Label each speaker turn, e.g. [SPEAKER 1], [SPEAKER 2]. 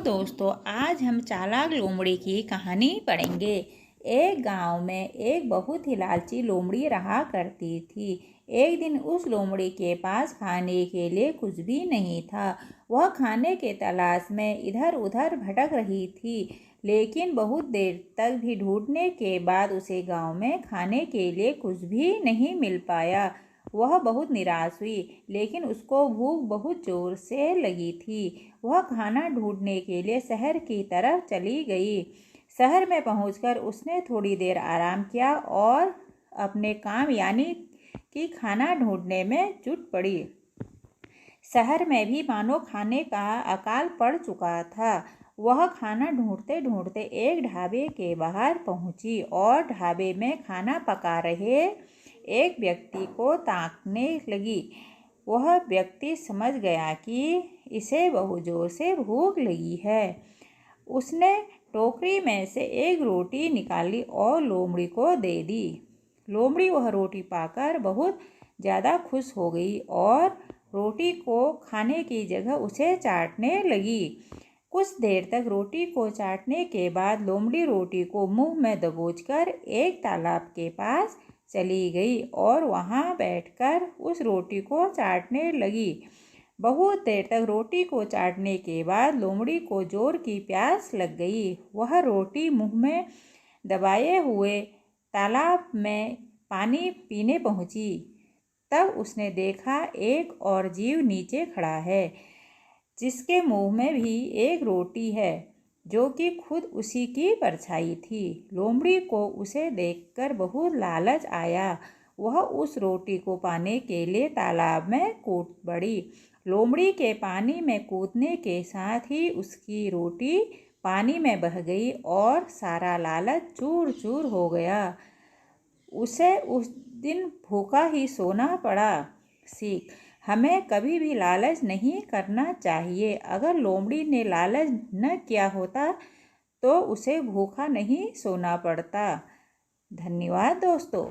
[SPEAKER 1] दोस्तों, आज हम चालाक लोमड़ी की कहानी पढ़ेंगे। एक गांव में एक बहुत ही लालची लोमड़ी रहा करती थी। एक दिन उस लोमड़ी के पास खाने के लिए कुछ भी नहीं था। वह खाने के तलाश में इधर उधर भटक रही थी, लेकिन बहुत देर तक भी ढूंढने के बाद उसे गांव में खाने के लिए कुछ भी नहीं मिल पाया। वह बहुत निराश हुई, लेकिन उसको भूख बहुत जोर से लगी थी। वह खाना ढूंढने के लिए शहर की तरफ चली गई। शहर में पहुंचकर उसने थोड़ी देर आराम किया और अपने काम यानी कि खाना ढूंढने में जुट पड़ी। शहर में भी मानो खाने का अकाल पड़ चुका था। वह खाना ढूंढते ढूंढते एक ढाबे के बाहर पहुंची और ढाबे में खाना पका रहे एक व्यक्ति को ताकने लगी। वह व्यक्ति समझ गया कि इसे बहुत जोर से भूख लगी है। उसने टोकरी में से एक रोटी निकाली और लोमड़ी को दे दी। लोमड़ी वह रोटी पाकर बहुत ज़्यादा खुश हो गई और रोटी को खाने की जगह उसे चाटने लगी। कुछ देर तक रोटी को चाटने के बाद लोमड़ी रोटी को मुंह में दबोचकर एक तालाब के पास चली गई और वहां बैठकर उस रोटी को चाटने लगी। बहुत देर तक रोटी को चाटने के बाद लोमड़ी को जोर की प्यास लग गई। वह रोटी मुंह में दबाए हुए तालाब में पानी पीने पहुंची। तब उसने देखा एक और जीव नीचे खड़ा है, जिसके मुंह में भी एक रोटी है, जो कि खुद उसी की परछाई थी। लोमड़ी को उसे देखकर बहुत लालच आया। वह उस रोटी को पाने के लिए तालाब में कूद पड़ी। लोमड़ी के पानी में कूदने के साथ ही उसकी रोटी पानी में बह गई और सारा लालच चूर चूर हो गया। उसे उस दिन भूखा ही सोना पड़ा। सीख: हमें कभी भी लालच नहीं करना चाहिए। अगर लोमड़ी ने लालच न किया होता तो उसे भूखा नहीं सोना पड़ता। धन्यवाद दोस्तों।